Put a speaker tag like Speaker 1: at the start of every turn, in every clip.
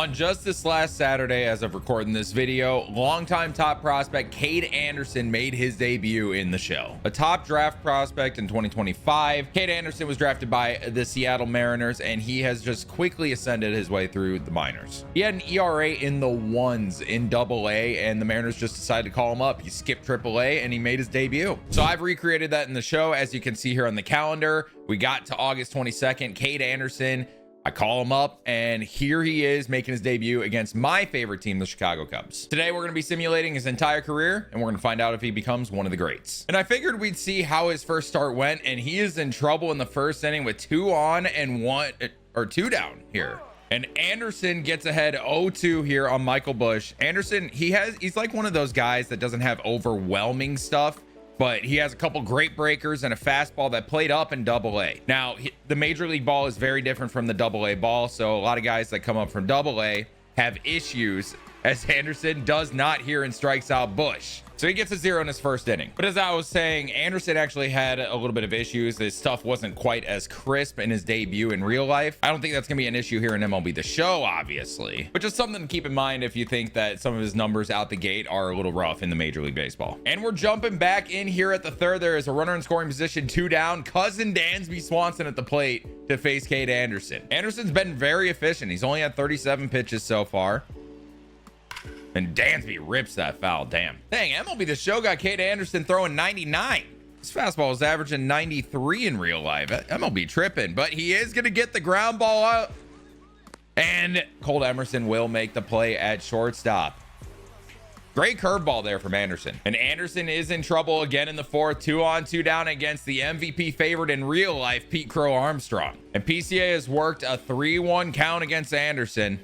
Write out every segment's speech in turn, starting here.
Speaker 1: On just this last Saturday, as of recording this video, longtime top prospect Kade Anderson made his debut in the show. A top draft prospect in 2025, Kade Anderson was drafted by the Seattle Mariners, and he has just quickly ascended his way through the minors. He had an ERA in the ones in AA, and the Mariners just decided to call him up. He skipped AAA, and he made his debut. So I've recreated that in the show, as you can see here on the calendar. We got to August 22nd, Kade Anderson. I call him up, and here he is making his debut against my favorite team, the Chicago Cubs. Today, we're going to be simulating his entire career, and we're going to find out if he becomes one of the greats. And I figured we'd see how his first start went, and he is in trouble in the first inning with 2 on and 2 down here. And Anderson gets ahead 0-2 here on Michael Busch. Anderson, he's like one of those guys that doesn't have overwhelming stuff, but he has a couple great breakers and a fastball that played up in AA. Now, the major league ball is very different from the AA ball, so a lot of guys that come up from AA have issues, as Anderson does not here and strikes out Busch. So he gets a 0 in his first inning. But as I was saying, Anderson actually had a little bit of issues. His stuff wasn't quite as crisp in his debut in real life. I don't think that's going to be an issue here in MLB The Show, obviously. But just something to keep in mind if you think that some of his numbers out the gate are a little rough in the Major League Baseball. And we're jumping back in here at the third. There is a runner in scoring position, 2 down. Cousin Dansby Swanson at the plate to face Kade Anderson. Anderson's been very efficient. He's only had 37 pitches so far. And Dansby rips that foul. Damn. Dang, MLB The Show got Kade Anderson throwing 99. This fastball is averaging 93 in real life. MLB tripping, but he is going to get the ground ball out. And Cole Emerson will make the play at shortstop. Great curveball there from Anderson. And Anderson is in trouble again in the fourth. 2 on, 2 down against the MVP favorite in real life, Pete Crow Armstrong. And PCA has worked a 3-1 count against Anderson.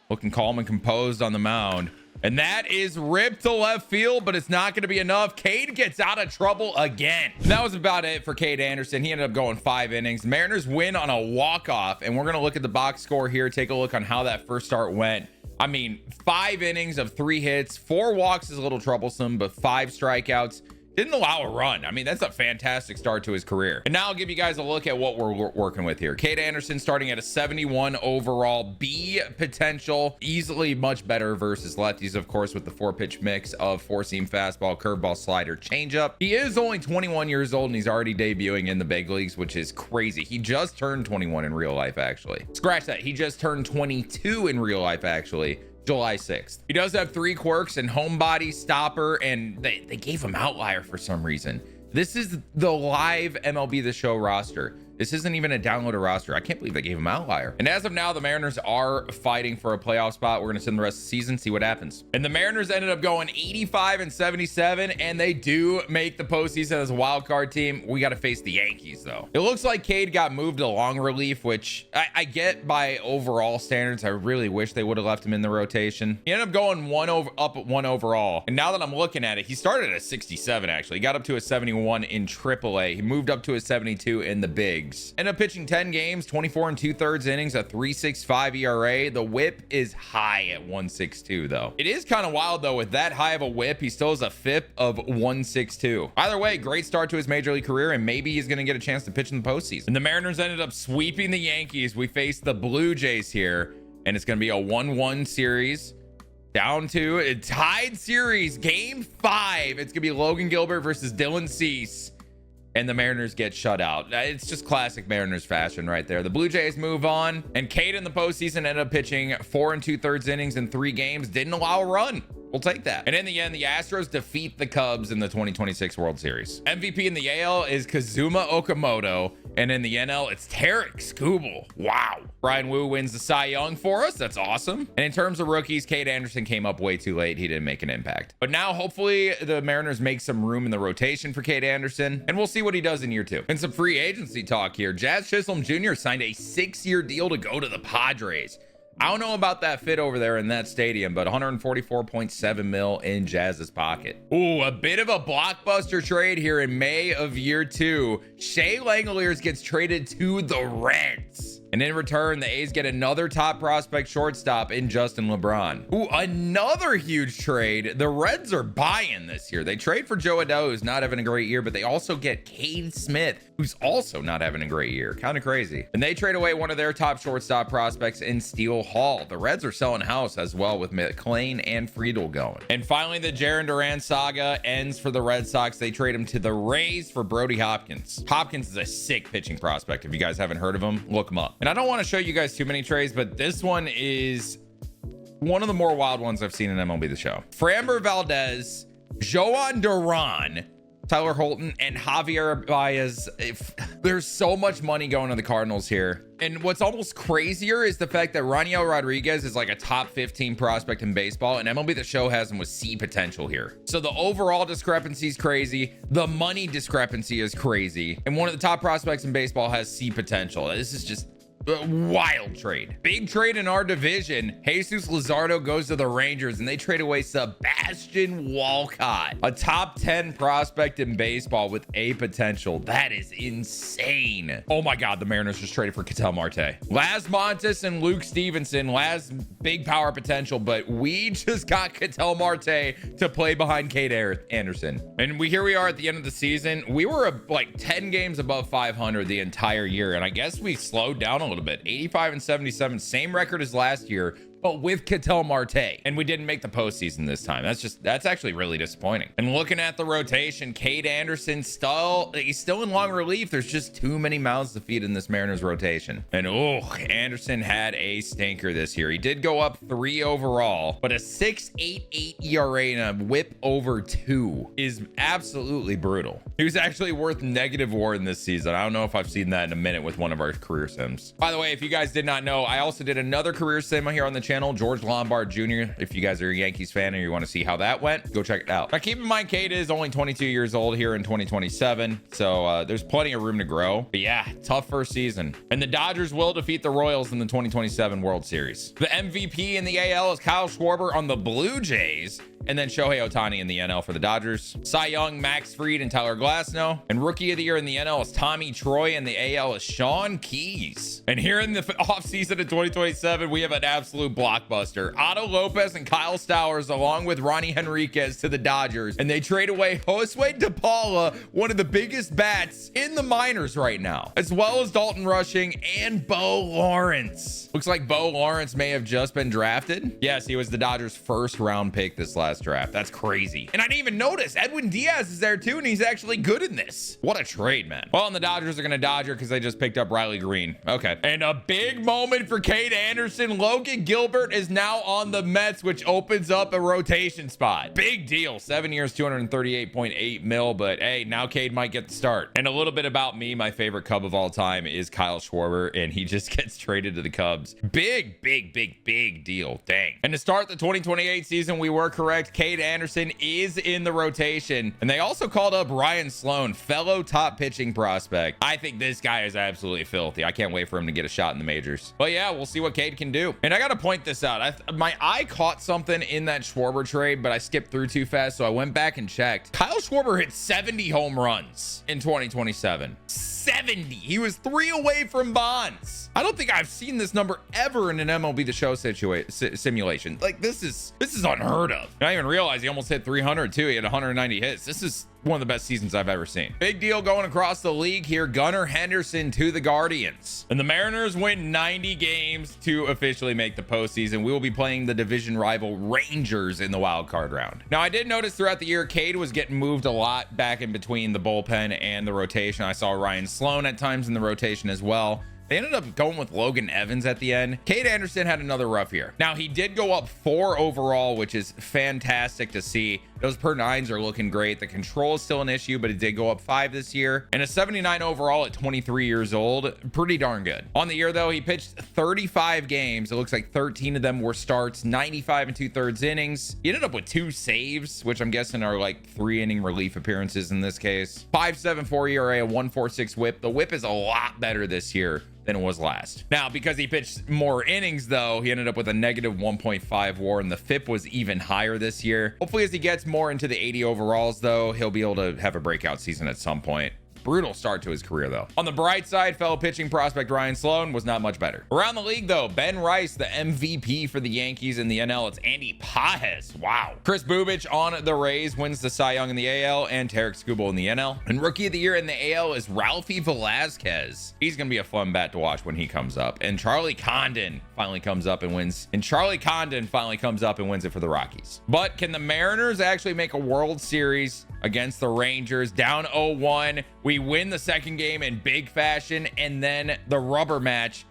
Speaker 1: Looking calm and composed on the mound. And that is ripped to left field, but it's not going to be enough. Kade gets out of trouble again. And that was about it for Kade Anderson. He ended up going 5 innings. The Mariners win on a walk-off, and we're going to look at the box score here, take a look on how that first start went. I mean, 5 innings of 3 hits. 4 walks is a little troublesome, but 5 strikeouts. Didn't allow a run. I mean, that's a fantastic start to his career. And now I'll give you guys a look at what we're working with here. Kade Anderson starting at a 71 overall, B potential, easily much better versus lefties, of course, with the 4-pitch mix of 4-seam fastball, curveball, slider, changeup. He is only 21 years old, and he's already debuting in the big leagues, which is crazy. He just turned 21 in real life, actually. Scratch that. He just turned 22 in real life, actually. July 6th. He does have 3 quirks and homebody, stopper, and they gave him outlier for some reason. This is the live MLB The Show roster. This isn't even a downloaded roster. I can't believe they gave him outlier. And as of now, the Mariners are fighting for a playoff spot. We're going to send the rest of the season, see what happens. And the Mariners ended up going 85 and 77, and they do make the postseason as a wild card team. We got to face the Yankees, though. It looks like Kade got moved to long relief, which I get by overall standards. I really wish they would have left him in the rotation. He ended up going up at 1 overall. And now that I'm looking at it, he started at 67, actually. He got up to a 71 in AAA. He moved up to a 72 in the bigs. Ended up pitching 10 games, 24 and 2/3 innings, a 3.65 ERA. The whip is high at 1.62, though. It is kind of wild, though, with that high of a whip, he still has a FIP of 1.62. Either way, great start to his major league career, and maybe he's going to get a chance to pitch in the postseason. And the Mariners ended up sweeping the Yankees. We faced the Blue Jays here, and it's going to be a 1-1 series. Down to a tied series, game 5. It's going to be Logan Gilbert versus Dylan Cease. And the Mariners get shut out. It's just classic Mariners fashion right there. The Blue Jays move on, and Kade in the postseason ended up pitching 4 2/3 innings in 3 games. Didn't allow a run. We'll take that. And in the end, the Astros defeat the Cubs in the 2026 World Series. MVP in the AL is Kazuma Okamoto, and in the NL, it's Tarek Skubal. Wow. Brian Wu wins the Cy Young for us. That's awesome. And in terms of rookies, Kade Anderson came up way too late. He didn't make an impact. But now, hopefully, the Mariners make some room in the rotation for Kade Anderson, and we'll see what he does in year 2. And some free agency talk here. Jazz Chisholm Jr. signed a 6-year deal to go to the Padres. I don't know about that fit over there in that stadium, but 144.7 mil in Jazz's pocket. Ooh, a bit of a blockbuster trade here in May of year 2. Shea Langeliers gets traded to the Reds. And in return, the A's get another top prospect shortstop in Justin LeBron. Ooh, another huge trade. The Reds are buying this year. They trade for Joe Adell, who's not having a great year, but they also get Cade Smith, who's also not having a great year. Kind of crazy. And they trade away one of their top shortstop prospects in Steele Hall. The Reds are selling house as well with McClain and Friedel going. And finally, the Jarren Duran saga ends for the Red Sox. They trade him to the Rays for Brody Hopkins. Hopkins is a sick pitching prospect. If you guys haven't heard of him, look him up. And I don't want to show you guys too many trades, but this one is one of the more wild ones I've seen in MLB The Show. Framber Valdez, Joan Duran, Tyler Holton, and Javier Baez. There's so much money going to the Cardinals here. And what's almost crazier is the fact that Raniel Rodriguez is like a top 15 prospect in baseball, and MLB The Show has him with C potential here. So the overall discrepancy is crazy. The money discrepancy is crazy. And one of the top prospects in baseball has C potential. This is just a wild trade. Big trade in our division. Jesus Luzardo goes to the Rangers, and they trade away Sebastian Walcott, a top 10 prospect in baseball with A potential. That is insane. Oh my God, the Mariners just traded for Ketel Marte. Laz Montes and Luke Stevenson. Laz, big power potential, but we just got Ketel Marte to play behind Kade Anderson. And here we are at the end of the season. We were like 10 games above 500 the entire year, and I guess we slowed down a little bit. 85 and 77, same record as last year, but with Ketel Marte. And we didn't make the postseason this time. That's actually really disappointing. And looking at the rotation, Kade Anderson he's still in long relief. There's just too many mouths to feed in this Mariners rotation. And Anderson had a stinker this year. He did go up 3 overall, but a 6.88 ERA and a whip over 2 is absolutely brutal. He was actually worth -1 this season. I don't know if I've seen that in a minute with one of our career sims. By the way, if you guys did not know, I also did another career sim here on the channel, George Lombard Jr. If you guys are a Yankees fan and you want to see how that went, go check it out. Now keep in mind, Kade is only 22 years old here in 2027, so there's plenty of room to grow. But yeah, tough first season. And the Dodgers will defeat the Royals in the 2027 World Series. The MVP in the AL is Kyle Schwarber on the Blue Jays, and then Shohei Ohtani in the NL for the Dodgers. Cy Young, Max Fried, and Tyler Glasnow. And Rookie of the Year in the NL is Tommy Troy, and the AL is Sean Keys. And here in the offseason of 2027, we have an absolute blockbuster. Otto Lopez and Kyle Stowers, along with Ronnie Henriquez, to the Dodgers. And they trade away Josue DePaula, one of the biggest bats in the minors right now, as well as Dalton Rushing and Bo Lawrence. Looks like Bo Lawrence may have just been drafted. Yes, he was the Dodgers' first round pick this last draft. That's crazy. And I didn't even notice Edwin Diaz is there too, and he's actually good in this. What a trade, man. Well, and the Dodgers are going to Dodger because they just picked up Riley Green. Okay. And a big moment for Kade Anderson. Logan Gilbert is now on the Mets, which opens up a rotation spot. Big deal. 7 years, 238.8 mil. But hey, now Kade might get the start. And a little bit about me, my favorite Cub of all time is Kyle Schwarber, and he just gets traded to the Cubs. Big deal. Dang. And to start the 2028 season, we were correct. Kade Anderson is in the rotation. And they also called up Ryan Sloan, fellow top pitching prospect. I think this guy is absolutely filthy. I can't wait for him to get a shot in the majors. But yeah, we'll see what Kade can do. And I got to point this out. My eye caught something in that Schwarber trade, but I skipped through too fast, so I went back and checked. Kyle Schwarber hit 70 home runs in 2027. 70. He was 3 away from Bonds. I don't think I've seen this number ever in an MLB The Show simulation. Like, this is unheard of. And I didn't even realize he almost hit 300 too. He had 190 hits. This is one of the best seasons I've ever seen. Big deal going across the league here. Gunnar Henderson to the Guardians. And the Mariners win 90 games to officially make the postseason. We will be playing the division rival Rangers in the wild card round. Now, I did notice throughout the year, Kade was getting moved a lot back in between the bullpen and the rotation. I saw Ryan Sloan at times in the rotation as well. They ended up going with Logan Evans at the end. Kade Anderson had another rough year. Now, he did go up 4 overall, which is fantastic to see. Those per 9s are looking great. The control is still an issue, but it did go up 5 this year. And a 79 overall at 23 years old. Pretty darn good. On the year, though, he pitched 35 games. It looks like 13 of them were starts, 95 and 2/3 innings. He ended up with 2 saves, which I'm guessing are like 3-inning relief appearances in this case. 5.74 ERA, a 1.46 whip. The whip is a lot better this year than it was last. Now, because he pitched more innings, though, he ended up with a -1.5 WAR, and the FIP was even higher this year. Hopefully, as he gets more into the 80 overalls, though, he'll be able to have a breakout season at some point. Brutal start to his career, though. On the bright side, fellow pitching prospect Ryan Sloan was not much better. Around the league, though, Ben Rice, the MVP for the Yankees in the NL. It's Andy Pages. Wow. Chris Bubich on the Rays wins the Cy Young in the AL, and Tarek Skubal in the NL. And Rookie of the Year in the AL is Ralphie Velasquez. He's going to be a fun bat to watch when he comes up. And Charlie Condon finally comes up and wins. And Charlie Condon finally comes up and wins it for the Rockies. But can the Mariners actually make a World Series against the Rangers? Down 0-1. We win the second game in big fashion, and then the rubber match,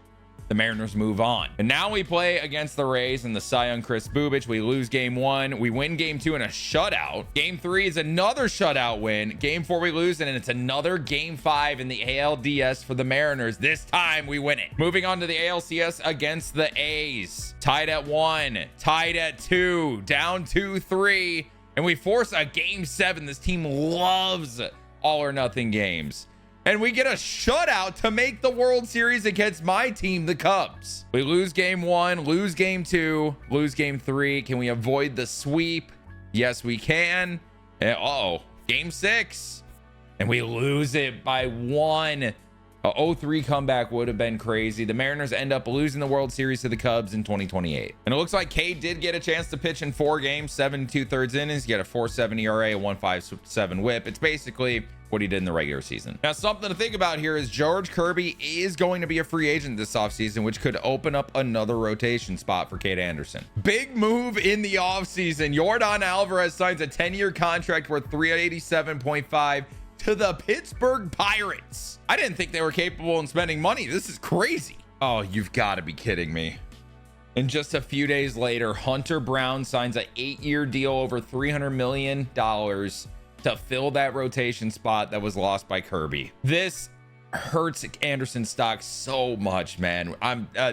Speaker 1: the Mariners move on. And now we play against the Rays and the Cy Young Chris Bubich. We lose game 1. We win game 2 in a shutout. Game 3 is another shutout win. Game 4 we lose, and it's another game 5 in the ALDS for the Mariners. This time we win it. Moving on to the ALCS against the A's. Tied at 1, tied at 2, down 2-3, and we force a game 7. This team loves all or nothing games. And we get a shutout to make the World Series against my team, the Cubs. We lose game 1, lose game 2, lose game 3. Can we avoid the sweep? Yes, we can. And, game 6. And we lose it by 1. A 0-3 comeback would have been crazy. The Mariners end up losing the World Series to the Cubs in 2028. And it looks like Cade did get a chance to pitch in 4 games, 7 2/3 innings. He got a 4.7 ERA, a 1.57 whip. It's basically what he did in the regular season. Now, something to think about here is George Kirby is going to be a free agent this offseason, which could open up another rotation spot for Kade Anderson. Big move in the offseason. Yordan Alvarez signs a 10-year contract worth $387.5 to the Pittsburgh Pirates. I didn't think they were capable in spending money. This is crazy. Oh, you've got to be kidding me. And just a few days later, Hunter Brown signs an 8-year deal over $300 million to fill that rotation spot that was lost by Kirby. This hurts Anderson's stock so much, man.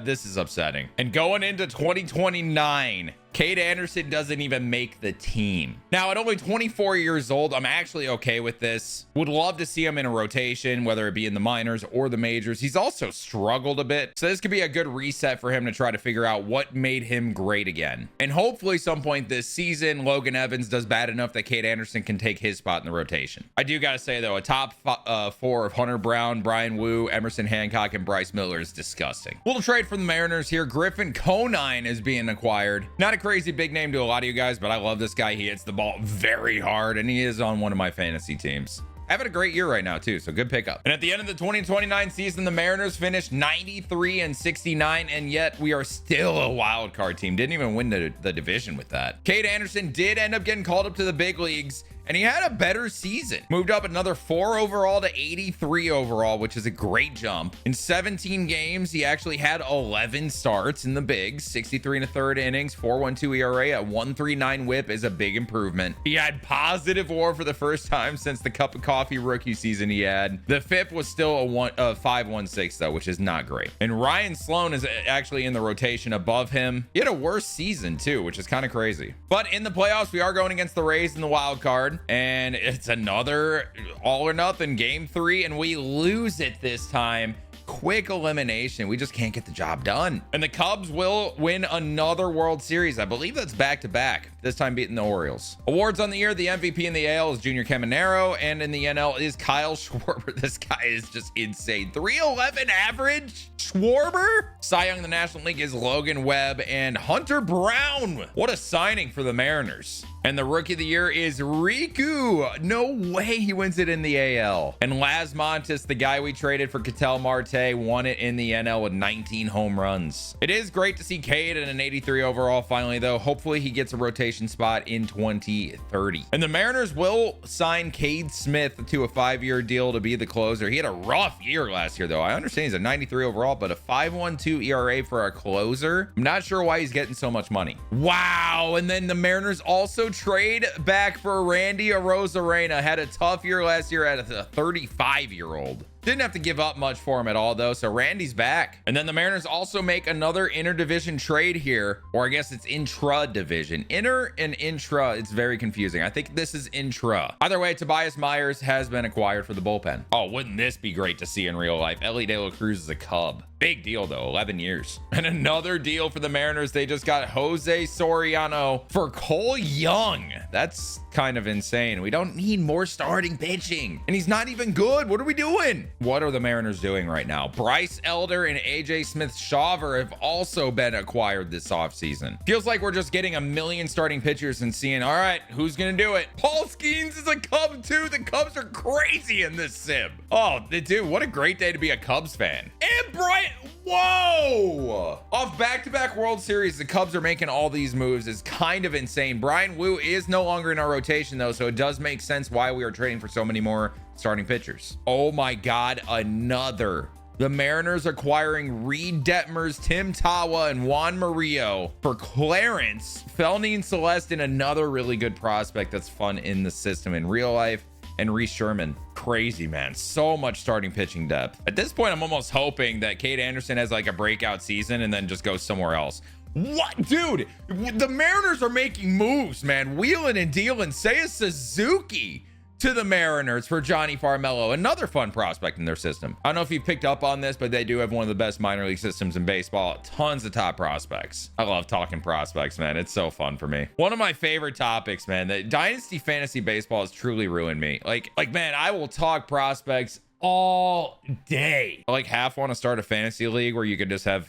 Speaker 1: This is upsetting. And going into 2029, Kade Anderson doesn't even make the team. Now, at only 24 years old, I'm actually okay with this. Would love to see him in a rotation, whether it be in the minors or the majors. He's also struggled a bit, so this could be a good reset for him to try to figure out what made him great again. And hopefully some point this season, Logan Evans does bad enough that Kade Anderson can take his spot in the rotation. I do gotta say, though, a top 4 of Hunter Brown, Brian Wu, Emerson Hancock, and Bryce Miller is disgusting. Little trade from the Mariners here. Griffin Conine is being acquired. Not a crazy big name to a lot of you guys, but I love this guy. He hits the ball very hard, and he is on one of my fantasy teams. Having a great year right now too, so good pickup. And at the end of the 2029 season, the Mariners finished 93-69, and yet we are still a wild card team. Didn't even win the division with that. Kade Anderson did end up getting called up to the big leagues, and he had a better season. Moved up another 4 overall to 83 overall, which is a great jump. In 17 games, he actually had 11 starts in the bigs, 63 1/3 innings, 4.12 ERA, a 1.39 whip is a big improvement. He had positive WAR for the first time since the cup of coffee rookie season he had. The FIP was still a 5.16 though, which is not great. And Ryan Sloan is actually in the rotation above him. He had a worse season too, which is kind of crazy. But in the playoffs, we are going against the Rays in the wild card. And it's another all or nothing game 3, and we lose it this time. Quick elimination. We just can't get the job done. And the Cubs will win another World Series. I believe that's back-to-back, this time beating the Orioles. Awards on the year, the MVP in the AL is Junior Caminero, and in the NL is Kyle Schwarber. This guy is just insane. 311 average? Schwarber? Cy Young in the National League is Logan Webb and Hunter Brown. What a signing for the Mariners. And the Rookie of the Year is Riku. No way he wins it in the AL. And Las Montes, the guy we traded for Ketel Marte, won it in the NL with 19 home runs. It is great to see Cade at an 83 overall finally, though. Hopefully he gets a rotation spot in 2030. And the Mariners will sign Cade Smith to a 5-year deal to be the closer. He had a rough year last year, though. I understand he's a 93 overall, but a 5.12 ERA for a closer. I'm not sure why he's getting so much money. Wow. And then the Mariners also trade back for Randy Arozarena. Had a tough year last year at a 35-year-old. Didn't have to give up much for him at all, though, so Randy's back. And then the Mariners also make another interdivision trade here, or I guess it's intra-division. Inter and intra, it's very confusing. I think this is intra. Either way, Tobias Myers has been acquired for the bullpen. Oh, wouldn't this be great to see in real life? Ellie De La Cruz is a Cub. Big deal, though, 11 years. And another deal for the Mariners. They just got Jose Soriano for Cole Young. That's kind of insane. We don't need more starting pitching, and he's not even good. What are we doing? What are the Mariners doing right now? Bryce Elder and AJ Smith-Shawver have also been acquired this offseason. Feels like we're just getting a million starting pitchers and seeing, all right, who's gonna do it? Paul Skeens is a Cub too. The Cubs are crazy in this sim. Oh, dude, what a great day to be a Cubs fan. And Brian, whoa! Off back-to-back World Series, the Cubs are making all these moves. It's kind of insane. Brian Wu is no longer in our rotation though, so it does make sense why we are trading for so many more starting pitchers. Oh my God, another. The Mariners acquiring Reed Detmers, Tim Tawa, and Juan Murillo for Clarence, Felnine Celeste, and another really good prospect that's fun in the system in real life, and Reese Sherman. Crazy, man. So much starting pitching depth. At this point, I'm almost hoping that Kade Anderson has like a breakout season and then just goes somewhere else. What, dude? The Mariners are making moves, man. Wheeling and dealing. Seiya Suzuki to the Mariners for Johnny Farmello, another fun prospect in their system. I don't know if you picked up on this, but they do have one of the best minor league systems in baseball. Tons of top prospects. I love talking prospects, man. It's so fun for me. One of my favorite topics, man. The dynasty fantasy baseball has truly ruined me. Like, man, I will talk prospects all day. I like half want to start a fantasy league where you could just have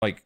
Speaker 1: like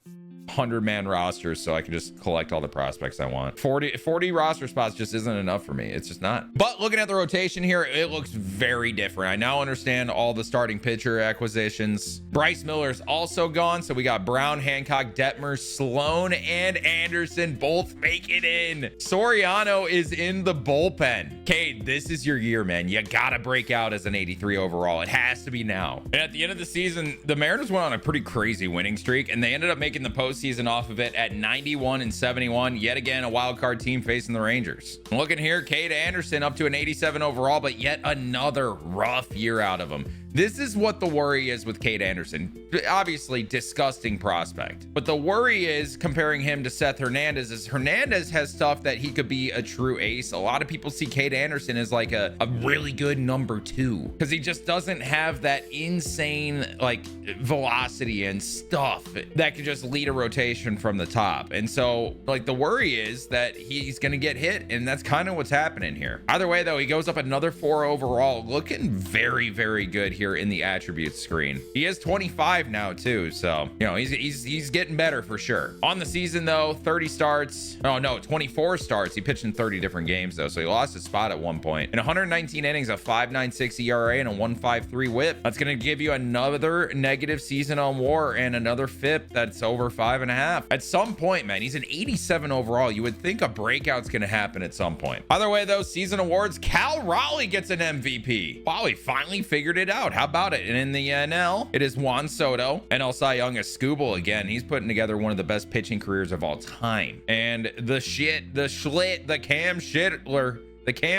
Speaker 1: 100-man rosters so I can just collect all the prospects I want. 40 roster spots just isn't enough for me. It's just not. But looking at the rotation here, it looks very different. I now understand all the starting pitcher acquisitions. Bryce Miller's also gone, so we got Brown, Hancock, Detmer, Sloan, and Anderson both make it in. Soriano is in the bullpen. Kade, this is your year, man. You gotta break out as an 83 overall. It has to be now. And at the end of the season, the Mariners went on a pretty crazy winning streak, and they ended up making the postseason off of it at 91-71. Yet again, a wild card team facing the Rangers. Looking here, Kade Anderson up to an 87 overall, but yet another rough year out of him. This is what the worry is with Kade Anderson. Obviously, disgusting prospect. But the worry is comparing him to Seth Hernandez, is Hernandez has stuff that he could be a true ace. A lot of people see Kade Anderson as like a really good number 2 because he just doesn't have that insane like velocity and stuff that could just lead a rotation from the top. And so like the worry is that he's going to get hit, and that's kind of what's happening here. Either way though, he goes up another 4 overall, looking very, very good here in the attributes screen. He is 25 now too, so you know he's getting better for sure. On the season though, 30 starts. Oh no, 24 starts. He pitched in 30 different games though, so he lost his spot at one point. In 119 innings, a 5.96 ERA and a 1.53 WHIP. That's gonna give you another negative season on WAR and another FIP that's over 5.5. At some point, man, he's an 87 overall. You would think a breakout's gonna happen at some point. Either way though, season awards, Cal Raleigh gets an MVP. Wow, he finally figured it out. How about it? And in the NL, it is Juan Soto. NL Cy Young is Scooble again. He's putting together one of the best pitching careers of all time. And the Cam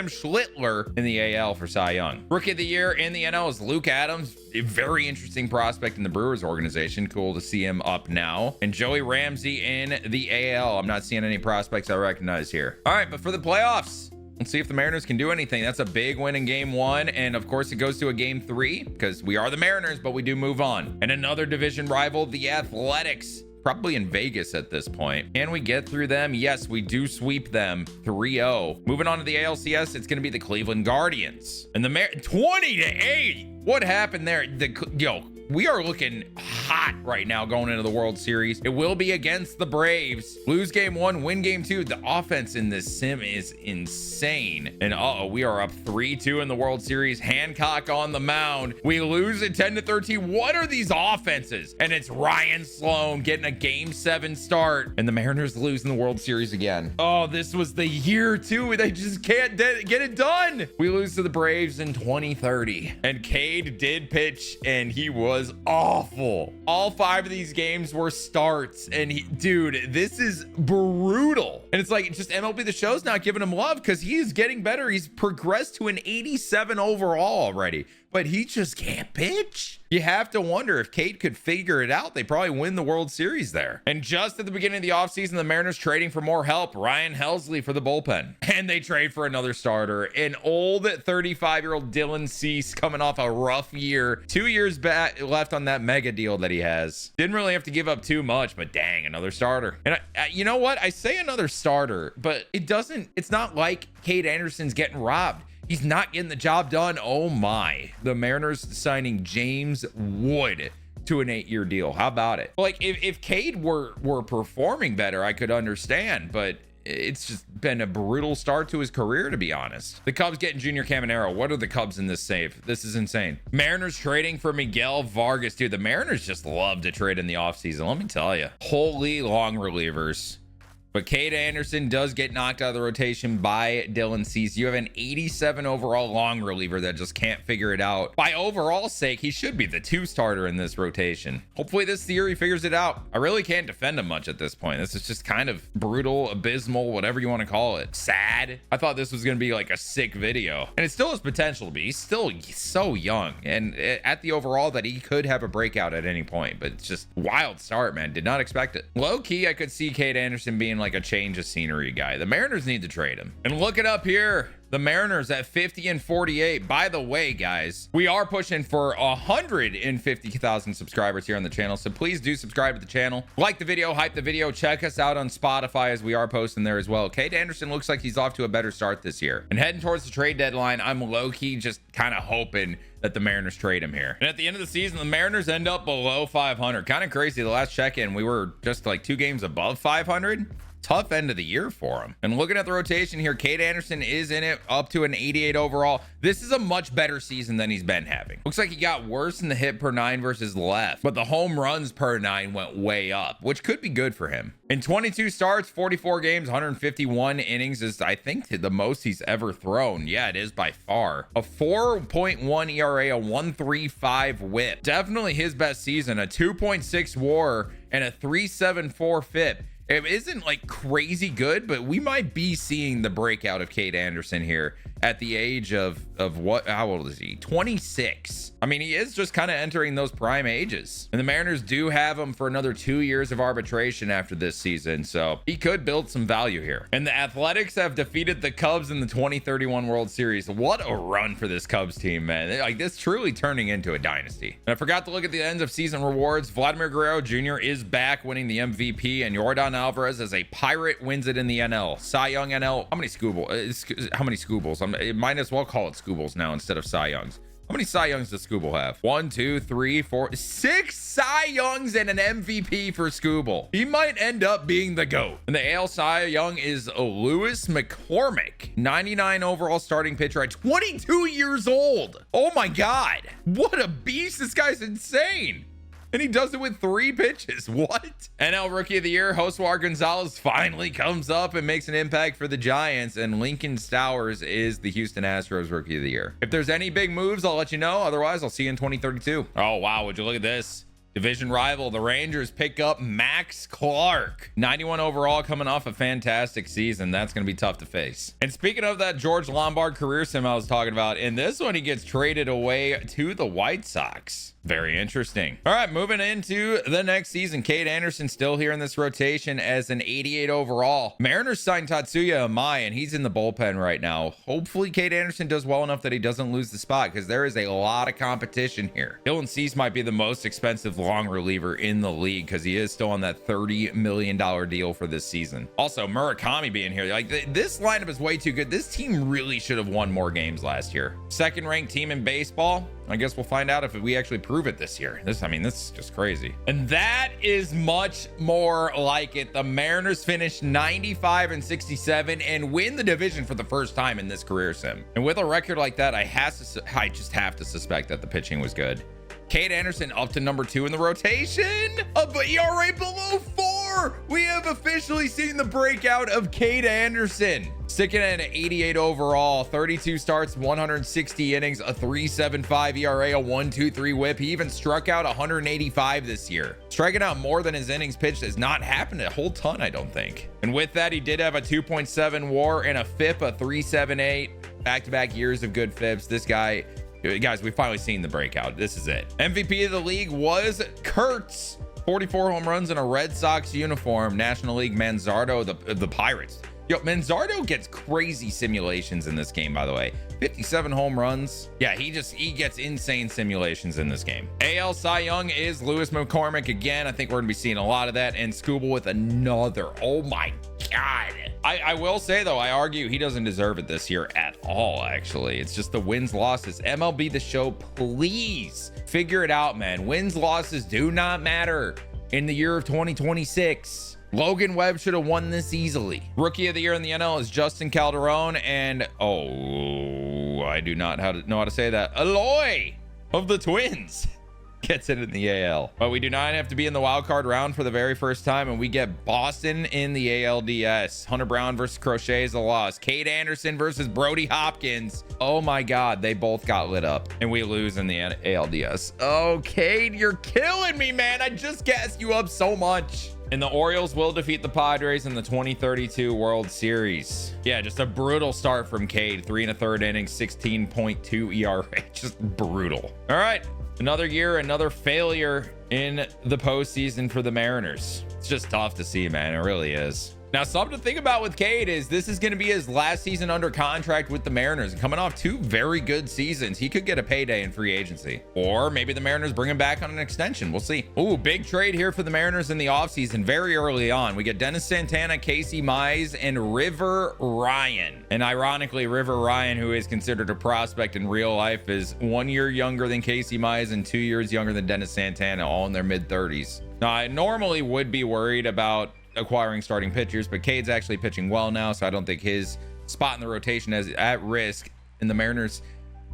Speaker 1: Schlittler in the AL for Cy Young. Rookie of the year in the NL is Luke Adams. A very interesting prospect in the Brewers organization. Cool to see him up now. And Joey Ramsey in the AL. I'm not seeing any prospects I recognize here. All right, but for the playoffs, let's see if the Mariners can do anything. That's a big win in game 1. And of course, it goes to a game 3 because we are the Mariners, but we do move on. And another division rival, the Athletics. Probably in Vegas at this point. Can we get through them? Yes, we do sweep them 3-0. Moving on to the ALCS, it's going to be the Cleveland Guardians. And the 20-8. What happened there? We are looking hot right now going into the World Series. It will be against the Braves. Lose game 1, win game 2. The offense in this sim is insane. And we are up 3-2 in the World Series. Hancock on the mound. We lose at 10-13. What are these offenses? And it's Ryan Sloan getting a game 7 start. And the Mariners lose in the World Series again. Oh, this was the year too. They just can't get it done. We lose to the Braves in 2030. And Kade did pitch, and he was awful. All 5 of these games were starts, and dude, this is brutal. And it's like just MLB The Show's not giving him love because he is getting better. He's progressed to an 87 overall already. but he just can't pitch. You have to wonder if Kade could figure it out. They probably win the World Series there. And just at the beginning of the offseason, the Mariners trading for more help. Ryan Helsley for the bullpen. And they trade for another starter. An old 35-year-old Dylan Cease coming off a rough year. 2 years back left on that mega deal that he has. Didn't really have to give up too much, but dang, another starter. And you know what? I say another starter, but it's not like Kade Anderson's getting robbed. He's not getting the job done. Oh my. The Mariners signing James Wood to an 8-year deal. How about it? Like if Kade were performing better, I could understand, but it's just been a brutal start to his career, to be honest. The Cubs getting Junior Caminero. What are the Cubs in this save? This is insane. Mariners trading for Miguel Vargas. Dude, the Mariners just love to trade in the offseason. Let me tell you. Holy long relievers. But Kade Anderson does get knocked out of the rotation by Dylan Cease. You have an 87 overall long reliever that just can't figure it out. By overall sake, he should be the 2 starter in this rotation. Hopefully this theory figures it out. I really can't defend him much at this point. This is just kind of brutal, abysmal, whatever you want to call it. Sad. I thought this was going to be like a sick video. And it still has potential to be. He's still so young. And at the overall that he could have a breakout at any point. But it's just wild start, man. Did not expect it. Low key, I could see Kade Anderson being like a change of scenery guy. The Mariners need to trade him. And look it up here. The Mariners at 50 and 48. By the way, guys, we are pushing for 150,000 subscribers here on the channel. So please do subscribe to the channel. Like the video, hype the video. Check us out on Spotify as we are posting there as well. Kade Anderson looks like he's off to a better start this year. And heading towards the trade deadline, I'm low-key just kind of hoping that the Mariners trade him here. And at the end of the season, the Mariners end up below 500. Kind of crazy. The last check-in, we were just like 2 games above 500. Tough end of the year for him. And looking at the rotation here, Kade Anderson is in it up to an 88 overall. This is a much better season than he's been having. Looks like he got worse in the hit per 9 versus left, but the home runs per 9 went way up, which could be good for him. In 22 starts, 44 games, 151 innings is, I think, the most he's ever thrown. Yeah, it is by far. A 4.1 ERA, a 1.35 whip. Definitely his best season. A 2.6 WAR and a 3.74 FIP. It isn't like crazy good, but we might be seeing the breakout of Kade Anderson here at the age of what? How old is he? 26. I mean, he is just kind of entering those prime ages. And the Mariners do have him for another 2 years of arbitration after this season, so he could build some value here. And the Athletics have defeated the Cubs in the 2031 World Series. What a run for this Cubs team, man. Like, this truly turning into a dynasty. And I forgot to look at the end of season rewards. Vladimir Guerrero Jr. is back winning the MVP, and Yordan Alvarez as a Pirate wins it in the NL. Cy Young NL. How many Scoobles? It might as well call it Scoobles now instead of Cy Youngs. How many Cy Youngs does Scooble have? 1, 2, 3, 4, 6 Cy Youngs and an MVP for Scooble. He might end up being the GOAT. And the AL Cy Young is Lewis McCormick. 99 overall starting pitcher at 22 years old. Oh my God. What a beast. This guy's insane. And he does it with 3 pitches. What? NL Rookie of the Year, Joswar Gonzalez finally comes up and makes an impact for the Giants. And Lincoln Stowers is the Houston Astros Rookie of the Year. If there's any big moves, I'll let you know. Otherwise, I'll see you in 2032. Oh, wow. Would you look at this? Division rival, the Rangers pick up Max Clark. 91 overall, coming off a fantastic season. That's going to be tough to face. And speaking of that George Lombard career sim I was talking about, in this one, he gets traded away to the White Sox. Very interesting. All right, moving into the next season. Kade Anderson still here in this rotation as an 88 overall. Mariners signed Tatsuya Amai, and he's in the bullpen right now. Hopefully, Kade Anderson does well enough that he doesn't lose the spot, because there is a lot of competition here. Dylan Cease might be the most expensive long reliever in the league, because he is still on that $30 million deal for this season. Also, Murakami being here. Like, this lineup is way too good. This team really should have won more games last year. Second ranked team in baseball. I guess we'll find out if we actually prove it this year. This is just crazy. And that is much more like it. The Mariners finished 95 and 67 and win the division for the first time in this career sim. And with a record like that, I just have to suspect that the pitching was good. Kade Anderson up to number 2 in the rotation. ERA below 4. We have officially seen the breakout of Kade Anderson. Sticking at an 88 overall, 32 starts, 160 innings, a 3.75 ERA, a 1.23 whip. He even struck out 185 this year. Striking out more than his innings pitched has not happened a whole ton, I don't think. And with that, he did have a 2.7 WAR and a FIP, a 3.78. Back-to-back years of good FIPs. This guy Guys, we've finally seen the breakout. This is it. MVP of the league was Kurtz. 44 home runs in a Red Sox uniform. National League Manzardo, the Pirates. Yo, Manzardo gets crazy simulations in this game, by the way. 57 home runs. Yeah, he gets insane simulations in this game. AL Cy Young is Lewis McCormick again. I think we're gonna be seeing a lot of that. And Scooble with another. Oh my God. I will say though, I argue he doesn't deserve it this year at all, actually. It's just the wins losses. MLB The Show, please figure it out, man. Wins losses do not matter in the year of 2026. Logan Webb should have won this easily. Rookie of the year in the NL is Justin Calderon, and I do not know how to say that. Eloy of the Twins gets it in the AL. But we do not have to be in the wild card round for the very first time, and we get Boston in the ALDS. Hunter Brown versus Crochet is a loss. Kade Anderson versus Brody Hopkins. Oh my God, they both got lit up, and we lose in the ALDS. Oh, Kade, you're killing me, man. I just gassed you up so much. And the Orioles will defeat the Padres in the 2032 World Series. Yeah, just a brutal start from Kade. 3 1/3 innings, 16.2 ERA. Just brutal. All right, another year, another failure in the postseason for the Mariners. It's just tough to see, man. It really is. Now, something to think about with Kade is this is going to be his last season under contract with the Mariners. And coming off 2 very good seasons, he could get a payday in free agency. Or maybe the Mariners bring him back on an extension. We'll see. Ooh, big trade here for the Mariners in the offseason very early on. We get Dennis Santana, Casey Mize, and River Ryan. And ironically, River Ryan, who is considered a prospect in real life, is 1 year younger than Casey Mize and 2 years younger than Dennis Santana, all in their mid-30s. Now, I normally would be worried about acquiring starting pitchers, but Cade's actually pitching well now, so I don't think his spot in the rotation is at risk. In the Mariners,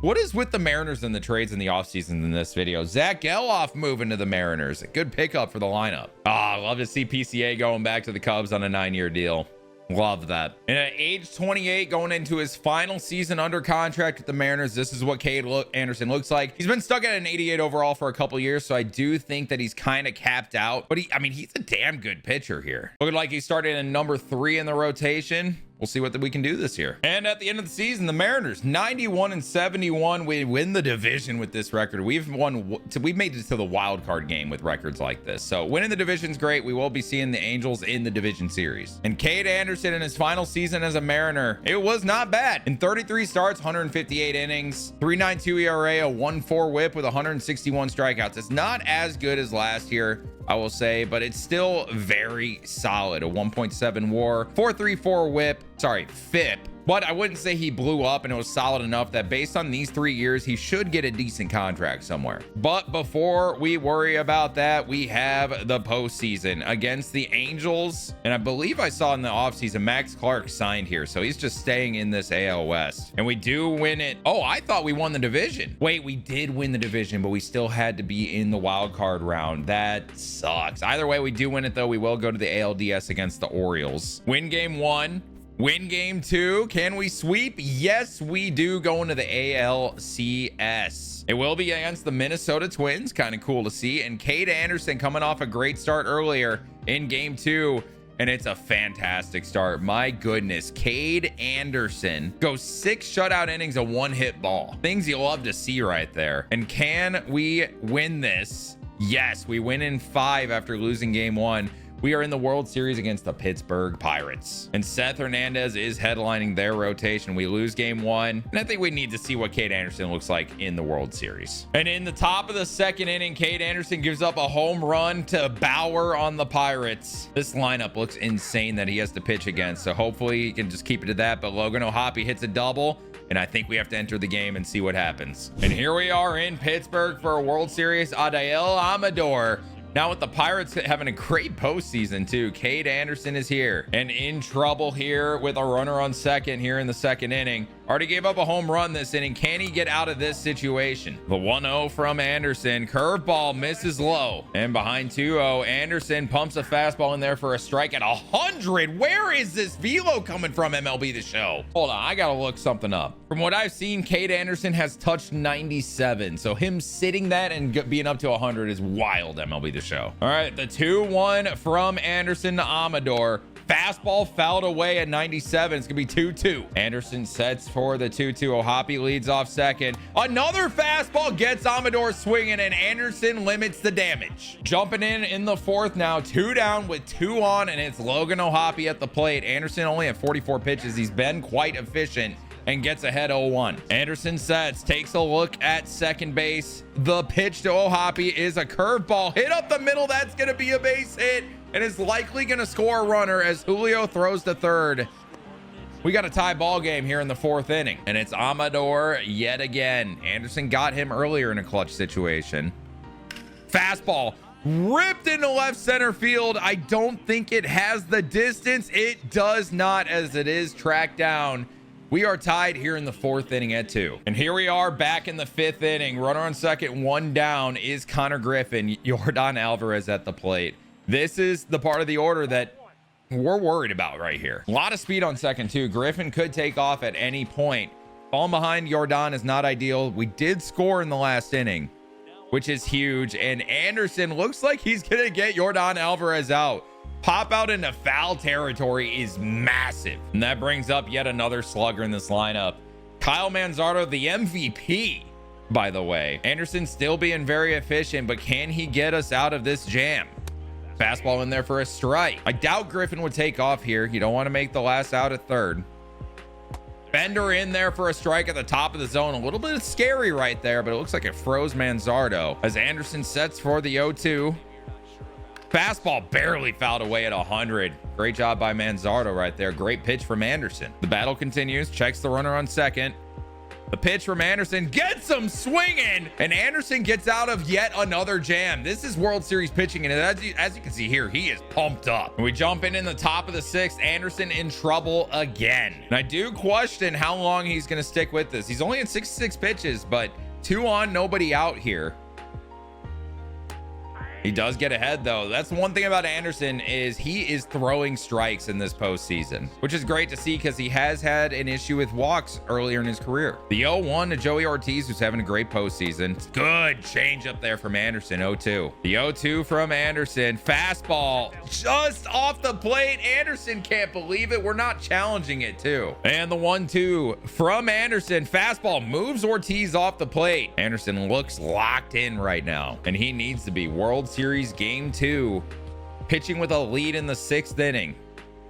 Speaker 1: what is with the Mariners and the trades in the offseason in this video? Zach Geloff moving to the Mariners. A good pickup for the lineup. I love to see PCA going back to the Cubs on a 9-year deal. Love that. And at age 28, going into his final season under contract with the Mariners, this is what Kade Anderson looks like. He's been stuck at an 88 overall for a couple years, so I do think that he's kind of capped out. But he's a damn good pitcher here. Looking like he started in number 3 in the rotation. We'll see what we can do this year. And at the end of the season, the Mariners 91-71. We win the division with this record. We've made it to the wild card game with records like this. So winning the division's great. We will be seeing the Angels in the division series. And Kade Anderson in his final season as a Mariner, it was not bad. In 33 starts, 158 innings, 3.92 ERA, a 1.4 WHIP with 161 strikeouts. It's not as good as last year, I will say, but it's still very solid. A 1.7 WAR, 4.34 WHIP, FIP. But I wouldn't say he blew up, and it was solid enough that based on these 3 years, he should get a decent contract somewhere. But before we worry about that, we have the postseason against the Angels. And I believe I saw in the offseason, Max Clark signed here. So he's just staying in this AL West. And we do win it. Oh, I thought we won the division. Wait, we did win the division, but we still had to be in the wild card round. That sucks. Either way, we do win it, though. We will go to the ALDS against the Orioles. Win game 1. Win game 2. Can we sweep? Yes, we do, going to the ALCS. It will be against the Minnesota Twins. Kind of cool to see. And Kade Anderson coming off a great start earlier in game 2. And it's a fantastic start. My goodness. Kade Anderson goes 6 shutout innings, a 1-hit ball. Things you love to see right there. And can we win this? Yes, we win in 5 after losing game 1. We are in the World Series against the Pittsburgh Pirates. And Seth Hernandez is headlining their rotation. We lose game 1. And I think we need to see what Kade Anderson looks like in the World Series. And in the top of the 2nd inning, Kade Anderson gives up a home run to Bauer on the Pirates. This lineup looks insane that he has to pitch against. So hopefully he can just keep it to that. But Logan O'Hoppe hits a double. And I think we have to enter the game and see what happens. And here we are in Pittsburgh for a World Series. Adael Amador. Now with the Pirates having a great postseason too, Kade Anderson is here and in trouble here with a runner on second here in the 2nd inning. Already gave up a home run this inning. Can he get out of this situation? The 1-0 from Anderson. Curveball misses low. And behind 2-0, Anderson pumps a fastball in there for a strike at 100. Where is this velo coming from, MLB The Show? Hold on, I gotta look something up. From what I've seen, Kade Anderson has touched 97. So him sitting that and being up to 100 is wild, MLB The Show. All right, the 2-1 from Anderson to Amador. Fastball fouled away at 97. It's gonna be 2-2. Anderson sets for the 2-2. Ohapi leads off second. Another fastball gets Amador swinging, and Anderson limits the damage. Jumping in the fourth now, 2 down with 2 on, and it's Logan Ohapi at the plate. Anderson only at 44 pitches. He's been quite efficient and gets ahead 0-1. Anderson sets, takes a look at second base. The pitch to Ohapi is a curveball hit up the middle. That's gonna be a base hit, and is likely going to score a runner as Julio throws to third. We got a tie ball game here in the 4th inning, and it's Amador yet again. Anderson got him earlier in a clutch situation. Fastball ripped into left center field. I don't think it has the distance. It does not, as it is tracked down. We are tied here in the 4th inning at 2. And here we are back in the 5th inning. Runner on second, 1 down is Connor Griffin. Yordan Alvarez at the plate. This is the part of the order that we're worried about right here. A lot of speed on second too. Griffin could take off at any point. Falling behind Yordan is not ideal. We did score in the last inning, which is huge. And Anderson looks like he's gonna get Yordan Alvarez out. Pop out into foul territory is massive. And that brings up yet another slugger in this lineup. Kyle Manzardo, the MVP, by the way. Anderson still being very efficient, but can he get us out of this jam? Fastball in there for a strike. I doubt Griffin would take off here. You don't want to make the last out at third. Bender in there for a strike at the top of the zone. A little bit scary right there, but it looks like it froze Manzardo as Anderson sets for the 0-2. Fastball barely fouled away at 100. Great job by Manzardo right there. Great pitch from Anderson. The battle continues. Checks the runner on second. The pitch from Anderson gets him swinging, and Anderson gets out of yet another jam. This is World Series pitching, and as you can see here, he is pumped up. And we jump in the top of the 6th. Anderson in trouble again. And I do question how long he's going to stick with this. He's only at 66 pitches, but 2 on, nobody out here. He does get ahead though. That's the one thing about Anderson is he is throwing strikes in this postseason, which is great to see because he has had an issue with walks earlier in his career. The 0-1 to Joey Ortiz, who's having a great postseason. Good change up there from Anderson. 0-2. The 0-2 from Anderson. Fastball just off the plate. Anderson can't believe it. We're not challenging it too. And the 1-2 from Anderson. Fastball moves Ortiz off the plate. Anderson looks locked in right now, and he needs to be World Series game 2, pitching with a lead in the 6th inning.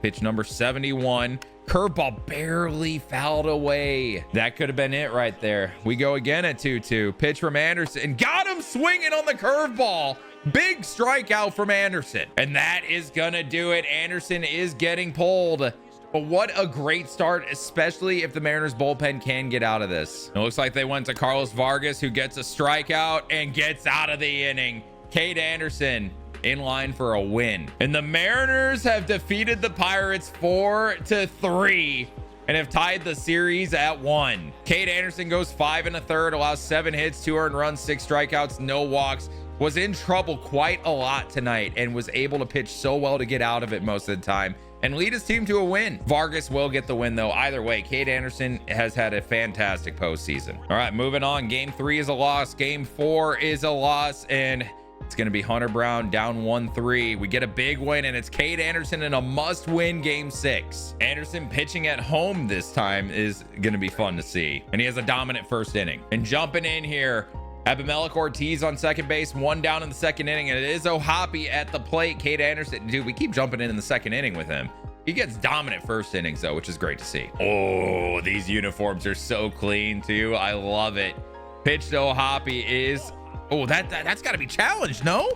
Speaker 1: Pitch number 71. Curveball barely fouled away. That could have been it right there. We go again at 2-2. Pitch from Anderson. Got him swinging on the curveball. Big strikeout from Anderson. And that is gonna do it. Anderson is getting pulled. But what a great start, especially if the Mariners bullpen can get out of this. It looks like they went to Carlos Vargas, who gets a strikeout and gets out of the inning. Kade Anderson in line for a win. And the Mariners have defeated the Pirates 4-3 and have tied the series at 1. Kade Anderson goes 5 1/3, allows 7 hits, 2 earned runs, 6 strikeouts, no walks. Was in trouble quite a lot tonight and was able to pitch so well to get out of it most of the time and lead his team to a win. Vargas will get the win though. Either way, Kade Anderson has had a fantastic postseason. All right, moving on. Game 3 is a loss. Game 4 is a loss, and it's going to be Hunter Brown down 1-3. We get a big win, and it's Kade Anderson in a must-win game 6. Anderson pitching at home this time is going to be fun to see, and he has a dominant first inning. And jumping in here, Abimelec Ortiz on second base, 1 down in the 2nd inning, and it is Ohapi at the plate. Kade Anderson, dude, we keep jumping in the 2nd inning with him. He gets dominant first innings though, which is great to see. Oh, these uniforms are so clean too. I love it. Pitch to Ohapi is, oh, that's got to be challenged, no?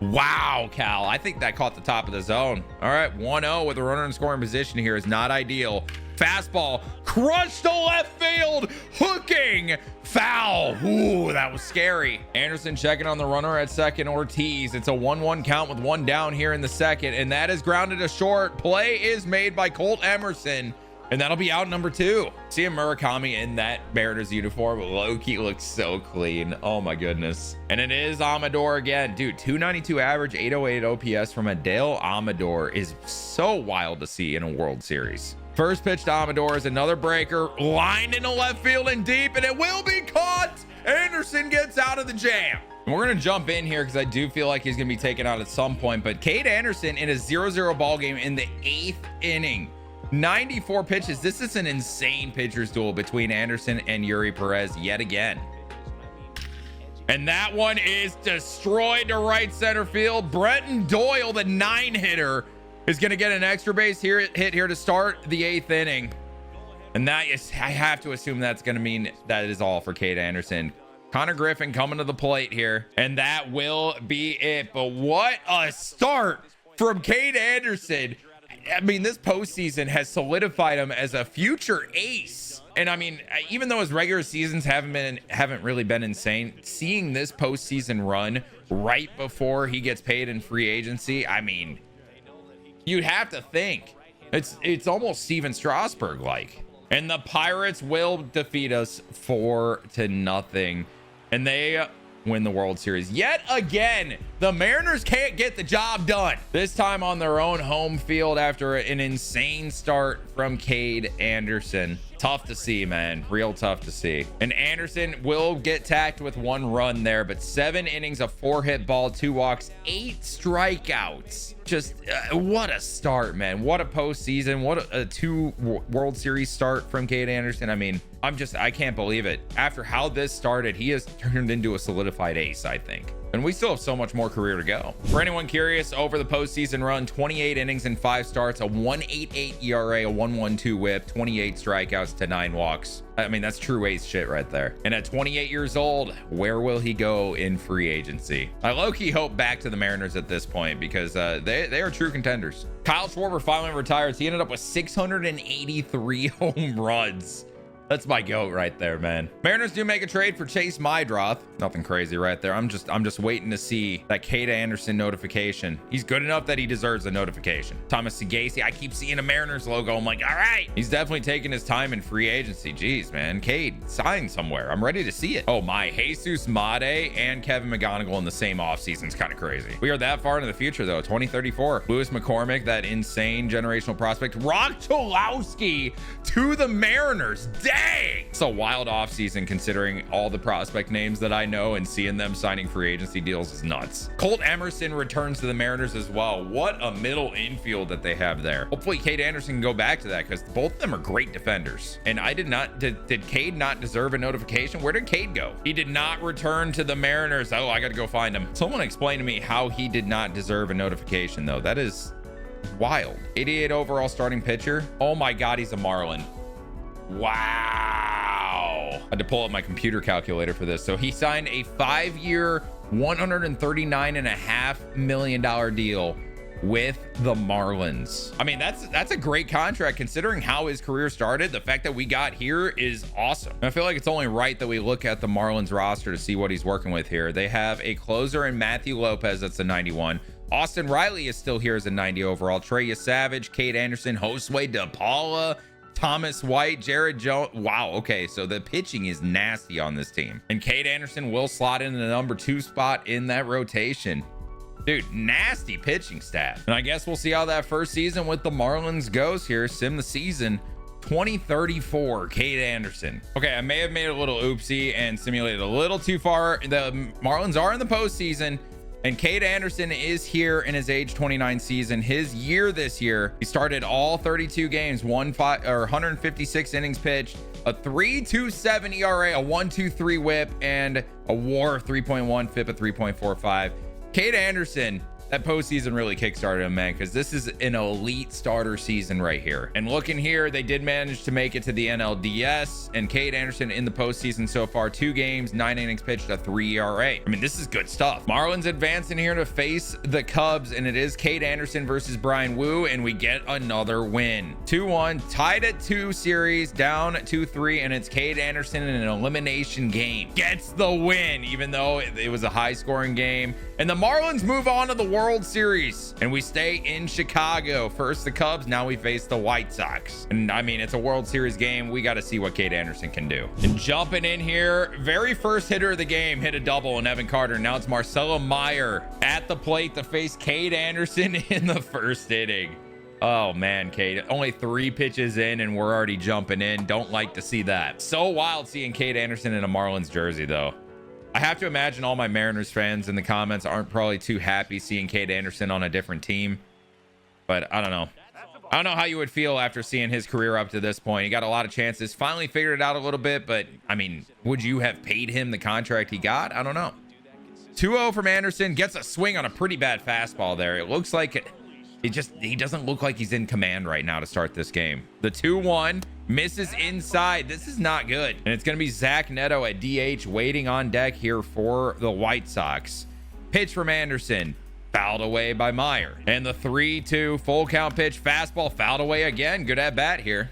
Speaker 1: Wow, Cal. I think that caught the top of the zone. All right, 1-0 with a runner in scoring position here is not ideal. Fastball crushed to left field, hooking, foul. Ooh, that was scary. Anderson checking on the runner at second. Ortiz. It's a 1-1 count with 1 down here in the 2nd, and that is grounded to short. Play is made by Colt Emerson, and that'll be out number 2. Seeing Murakami in that Mariners uniform, low-key looks so clean. Oh my goodness. And it is Amador again. Dude, 292 average, 808 OPS from Adele Amador is so wild to see in a World Series. First pitch to Amador is another breaker, lined into left field and deep, and it will be caught. Anderson gets out of the jam. And we're going to jump in here because I do feel like he's going to be taken out at some point. But Kade Anderson in a 0-0 ball game in the 8th inning. 94 pitches. This is an insane pitcher's duel between Anderson and Yuri Perez yet again. And that one is destroyed to right center field. Brenton Doyle, the 9-hitter, is going to get an extra base hit here to start the 8th inning. And that is, I have to assume that's going to mean that is all for Kade Anderson. Connor Griffin coming to the plate here, and that will be it. But what a start from Kade Anderson. I mean, this postseason has solidified him as a future ace. And I mean, even though his regular seasons haven't really been insane, seeing this postseason run right before he gets paid in free agency, I mean, you'd have to think it's almost Steven Strasburg like. And the Pirates will defeat us 4-0. And they win the World Series yet again. The Mariners can't get the job done, this time on their own home field after an insane start from Kade Anderson. Tough to see, man. Real tough to see. And Anderson will get tacked with 1 run there, but 7 innings, a 4-hit ball, 2 walks, 8 strikeouts. Just what a start, man. What a postseason. What a 2 World Series start from Kade Anderson. I mean, I can't believe it. After how this started, he has turned into a solidified ace, I think. And we still have so much more career to go. For anyone curious, over the postseason run, 28 innings and 5 starts, a 1.88 ERA, a 1.12 whip, 28 strikeouts to 9 walks. I mean, that's true ace shit right there. And at 28 years old, where will he go in free agency? I low-key hope back to the Mariners at this point because they are true contenders. Kyle Schwarber finally retires. He ended up with 683 home runs. That's my goat right there, man. Mariners do make a trade for Chase Mydroth. Nothing crazy right there. I'm just waiting to see that Kade Anderson notification. He's good enough that he deserves a notification. Thomas Segasi, I keep seeing a Mariners logo. I'm like, all right. He's definitely taking his time in free agency. Jeez, man. Kade, sign somewhere. I'm ready to see it. Oh my, Jesus Made and Kevin McGonigal in the same offseason is kind of crazy. We are that far into the future though. 2034. Lewis McCormick, that insane generational prospect. Rock Chalowski to the Mariners. Dang! It's a wild offseason considering all the prospect names that I know, and seeing them signing free agency deals is nuts. Colt Emerson returns to the Mariners as well. What a middle infield that they have there. Hopefully Kade Anderson can go back to that because both of them are great defenders. And did Kade not deserve a notification? Where did Kade go? He did not return to the Mariners. Oh, I got to go find him. Someone explain to me how he did not deserve a notification though. That is wild. 88 overall starting pitcher. Oh my God, he's a Marlin. Wow. I had to pull up my computer calculator for this. So he signed a 5-year, $139.5 million deal with the Marlins. I mean, that's a great contract considering how his career started. The fact that we got here is awesome. And I feel like it's only right that we look at the Marlins roster to see what he's working with here. They have a closer in Matthew Lopez. That's a 91. Austin Riley is still here as a 90 overall. Treya Savage, Kade Anderson, Josue DePaula, Thomas White, Jared Jones. Wow. Okay. So the pitching is nasty on this team. And Kade Anderson will slot in the number 2 spot in that rotation. Dude, nasty pitching staff. And I guess we'll see how that first season with the Marlins goes here. Sim the season 2034, Kade Anderson. Okay. I may have made a little oopsie and simulated a little too far. The Marlins are in the postseason. And Kade Anderson is here in his age 29 season. His year this year, he started all 32 games, 156 innings pitched, a 3.27 ERA, a 1.23 whip, and a WAR of 3.1, FIP of 3.45. Kade Anderson, that postseason really kickstarted him, man, because this is an elite starter season right here. And looking here, they did manage to make it to the NLDS, and Kade Anderson in the postseason so far, 2 games, 9 innings pitched, a 3 ERA. I mean, this is good stuff. Marlins advancing here to face the Cubs, and it is Kade Anderson versus Brian Wu, and we get another win. 2-1, tied at 2 series, down 2-3, and it's Kade Anderson in an elimination game. Gets the win, even though it was a high-scoring game. And the Marlins move on to the World Series, and we stay in Chicago. First the Cubs, now we face the White Sox. And I mean, it's a World Series game. We got to see what Kade Anderson can do. And jumping in here, very first hitter of the game hit a double in Evan Carter. Now it's Marcelo Meyer at the plate to face Kade Anderson in the first inning. Oh man, Kade, only 3 pitches in and we're already jumping in. Don't like to see that. So wild seeing Kade Anderson in a Marlins jersey though. I have to imagine all my Mariners fans in the comments aren't probably too happy seeing Kade Anderson on a different team, but I don't know. I don't know how you would feel after seeing his career up to this point. He got a lot of chances, finally figured it out a little bit, but I mean, would you have paid him the contract he got? I don't know. 2-0 from Anderson, gets a swing on a pretty bad fastball there. It looks like he doesn't look like he's in command right now to start this game. The 2-1 misses inside. This is not good. And it's going to be Zach Neto at DH waiting on deck here for the White Sox. Pitch from Anderson, fouled away by Meyer. And the 3-2 full count pitch, fastball fouled away again. Good at bat here.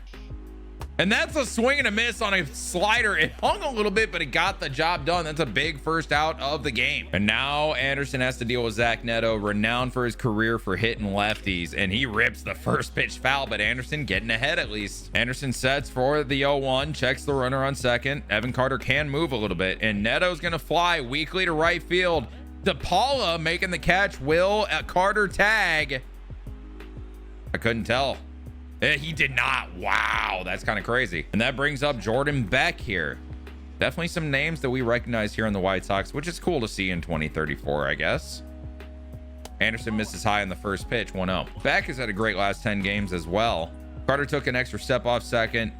Speaker 1: And that's a swing and a miss on a slider. It hung a little bit, but it got the job done. That's a big first out of the game. And now Anderson has to deal with Zach Neto, renowned for his career for hitting lefties. And he rips the first pitch foul, but Anderson getting ahead at least. Anderson sets for the 0-1, checks the runner on second. Evan Carter can move a little bit, and Neto's going to fly weakly to right field. DePaula making the catch. Will Carter tag? I couldn't tell. He did not. Wow, that's kind of crazy. And that brings up Jordan Beck here. Definitely some names that we recognize here in the White Sox, which is cool to see in 2034, I guess. Anderson misses high on the first pitch, 1-0. Beck has had a great last 10 games as well. Carter took an extra step off second.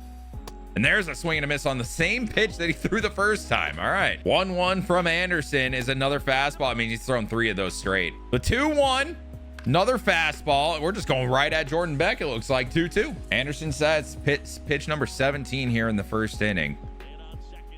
Speaker 1: And there's a swing and a miss on the same pitch that he threw the first time. All right. 1-1 from Anderson is another fastball. I mean, he's thrown 3 of those straight. The 2-1. Another fastball. We're just going right at Jordan Beck. It looks like 2-2. Anderson sets pitch number 17 here in the first inning.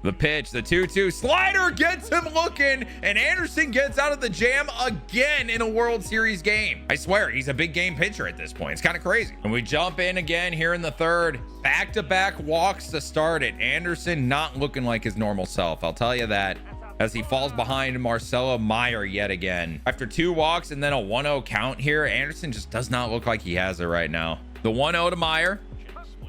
Speaker 1: The pitch, the 2-2 slider gets him looking, and Anderson gets out of the jam again in a World Series game. I swear, he's a big game pitcher at this point. It's kind of crazy. And we jump in again here in the third. Back-to-back walks to start it. Anderson not looking like his normal self, I'll tell you that, as he falls behind Marcelo Meyer yet again. After 2 walks and then a 1-0 count here, Anderson just does not look like he has it right now. The 1-0 to Meyer.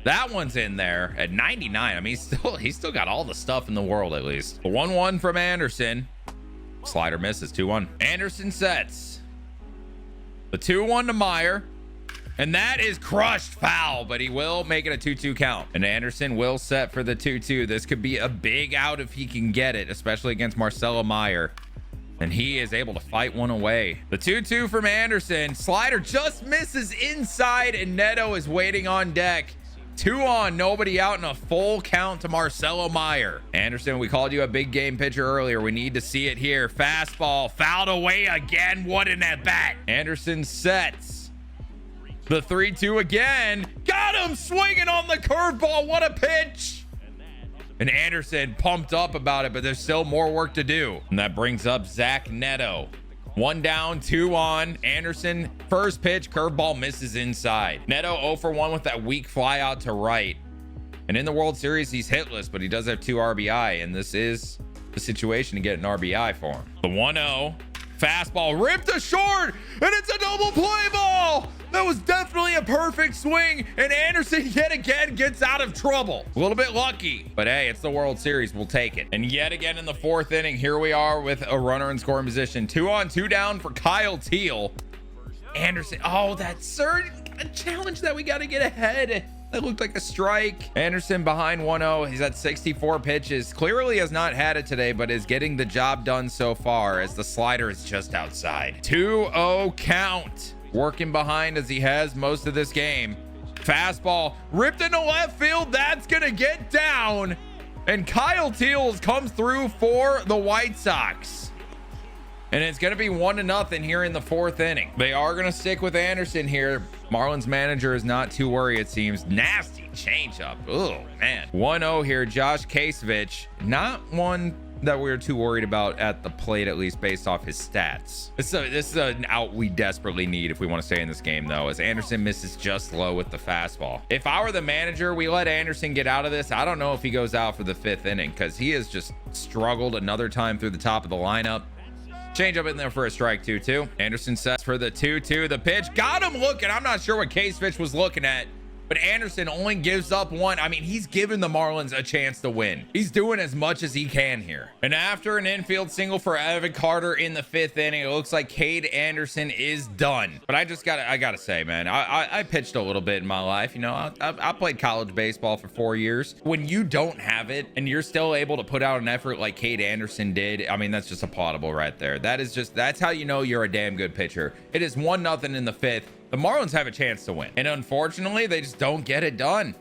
Speaker 1: That one's in there at 99. I mean, he's still got all the stuff in the world at least. The 1-1 from Anderson. Slider misses, 2-1. Anderson sets. The 2-1 to Meyer. And that is crushed foul, but he will make it a 2-2 count. And Anderson will set for the 2-2. This could be a big out if he can get it, especially against Marcelo Meyer. And he is able to fight one away. The 2-2 from Anderson. Slider just misses inside, and Neto is waiting on deck. 2 on, nobody out, and a full count to Marcelo Meyer. Anderson, we called you a big game pitcher earlier. We need to see it here. Fastball fouled away again. What in that bat? Anderson sets. The 3-2 again. Got him swinging on the curveball. What a pitch. And Anderson pumped up about it, but there's still more work to do. And that brings up Zach Neto. 1 down, 2 on. Anderson, first pitch, curveball misses inside. Neto 0 for 1 with that weak fly out to right. And in the World Series, he's hitless, but he does have 2 RBI, and this is the situation to get an RBI for him. The 1-0. Fastball ripped to short, and it's a double play ball. That was definitely a perfect swing, and Anderson yet again gets out of trouble. A little bit lucky, but hey, it's the World Series. We'll take it. And yet again in the 4th inning, here we are with a runner in scoring position. 2 on, 2 down for Kyle Teal. Anderson, oh, that's a challenge that we got to get ahead. That looked like a strike. Anderson behind 1-0. He's at 64 pitches. Clearly has not had it today, but is getting the job done so far as the slider is just outside. 2-0 count. Working behind as he has most of this game. Fastball ripped into left field. That's going to get down. And Kyle Teal comes through for the White Sox. And it's going to be 1-0 here in the 4th inning. They are going to stick with Anderson here. Marlins manager is not too worried, it seems. Nasty changeup. Oh, man. 1-0 here. Josh Kasevich. Not one that we're too worried about at the plate, at least based off his stats. This is an out we desperately need if we want to stay in this game, though, as Anderson misses just low with the fastball. If I were the manager, we let Anderson get out of this. I don't know if he goes out for the 5th inning because he has just struggled another time through the top of the lineup. Change up in there for a strike, 2-2. Anderson sets for the 2-2. The pitch got him looking. I'm not sure what Kasevich was looking at, but Anderson only gives up one. I mean, he's given the Marlins a chance to win. He's doing as much as he can here. And after an infield single for Evan Carter in the 5th inning, it looks like Kade Anderson is done. But I gotta say, man, I pitched a little bit in my life. You know, I played college baseball for 4 years. When you don't have it and you're still able to put out an effort like Kade Anderson did, I mean, that's just applaudable right there. That's how you know you're a damn good pitcher. It is 1-0 in the 5th. The Marlins have a chance to win, and unfortunately they just don't get it done.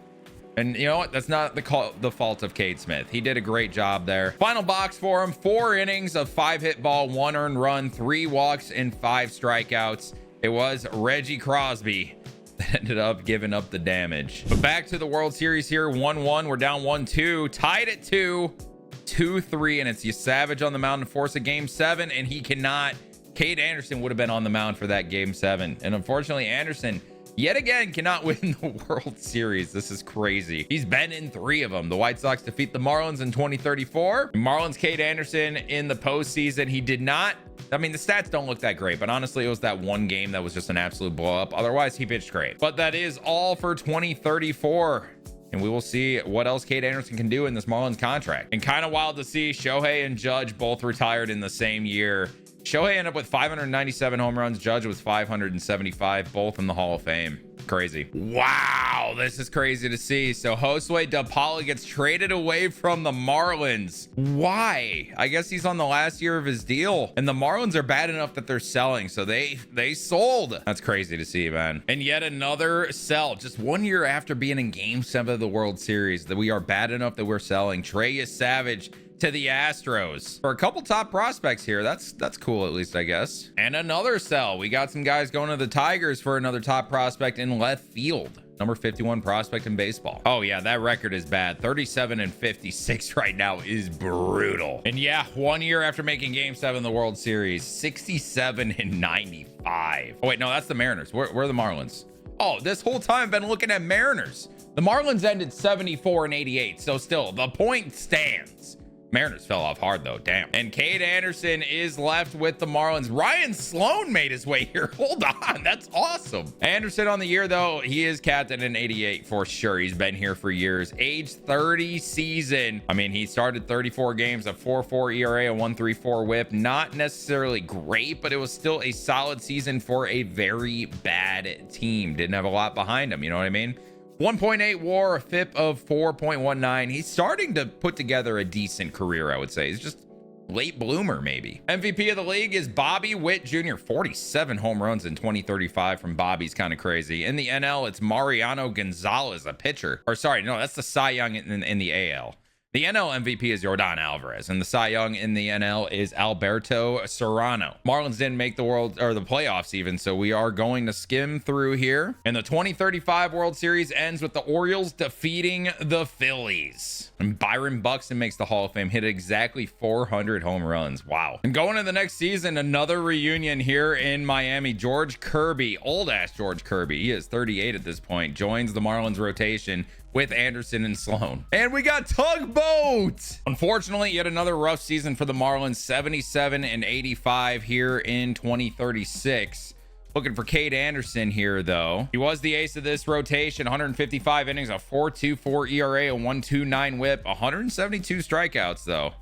Speaker 1: And you know what, that's not the fault of Cade Smith. He did a great job there. Final box for him: 4 innings of 5 hit ball, 1 earned run, 3 walks, and 5 strikeouts. It was Reggie Crosby that ended up giving up the damage. But back to the World Series here. 1-1, we're down 1-2, tied at 2-3, and it's Savage on the mound to force a game 7, and he cannot. Kade Anderson would have been on the mound for that game 7, and unfortunately Anderson yet again cannot win the World Series. This is crazy. He's been in 3 of them. The White Sox defeat the Marlins in 2034. Marlins Kade Anderson in the postseason. He did not, I mean, the stats don't look that great, but honestly, it was that one game that was just an absolute blow up. Otherwise, he pitched great. But that is all for 2034. And we will see what else Kade Anderson can do in this Marlins contract. And kind of wild to see Shohei and Judge both retired in the same year. Shohei ended up with 597 home runs, Judge with 575, both in the Hall of Fame. Crazy. Wow, this is crazy to see. So Josue De Paula gets traded away from the Marlins. Why? I guess he's on the last year of his deal, and the Marlins are bad enough that they're selling, so they sold. That's crazy to see, man. And yet another sell, just 1 year after being in Game 7 of the World Series, that we are bad enough that we're selling Trey Savage to the Astros for a couple top prospects here. That's cool, at least, I guess. And another sell. We got some guys going to the Tigers for another top prospect in left field. Number 51 prospect in baseball. Oh yeah, that record is bad. 37-56 right now is brutal. And yeah, 1 year after making Game 7 of the World Series, 67-95. Oh wait, no, that's the Mariners. Where are the Marlins? Oh, this whole time I've been looking at Mariners. The Marlins ended 74-88, so still the point stands. Mariners fell off hard though, damn. And Kade Anderson is left with the Marlins. Ryan Sloan made his way here. Hold on, that's awesome. Anderson on the year though, he is captain in 88 for sure. He's been here for years. Age 30 season. I mean, he started 34 games, a 4.4 ERA, a 1.34 whip. Not necessarily great, but it was still a solid season for a very bad team. Didn't have a lot behind him, you know what I mean? 1.8 WAR, a FIP of 4.19. He's starting to put together a decent career, I would say. He's just late bloomer, maybe. MVP of the league is Bobby Witt Jr. 47 home runs in 2035 from Bobby's kind of crazy. In the NL, it's Mariano Gonzalez, a pitcher. Or sorry, no, that's the Cy Young in the AL. The NL MVP is Yordan Alvarez, and the Cy Young in the NL is Alberto Serrano. Marlins didn't make the playoffs even, so we are going to skim through here. And the 2035 World Series ends with the Orioles defeating the Phillies. And Byron Buxton makes the Hall of Fame, hit exactly 400 home runs. Wow. And going into the next season, another reunion here in Miami. George Kirby, old-ass George Kirby, he is 38 at this point, joins the Marlins rotation with Anderson and Sloan. And we got Tugboat. Unfortunately, yet another rough season for the Marlins. 77-85 here in 2036. Looking for Kade Anderson here, though. He was the ace of this rotation. 155 innings, a 4.24 ERA, a 1.29 whip, 172 strikeouts, though.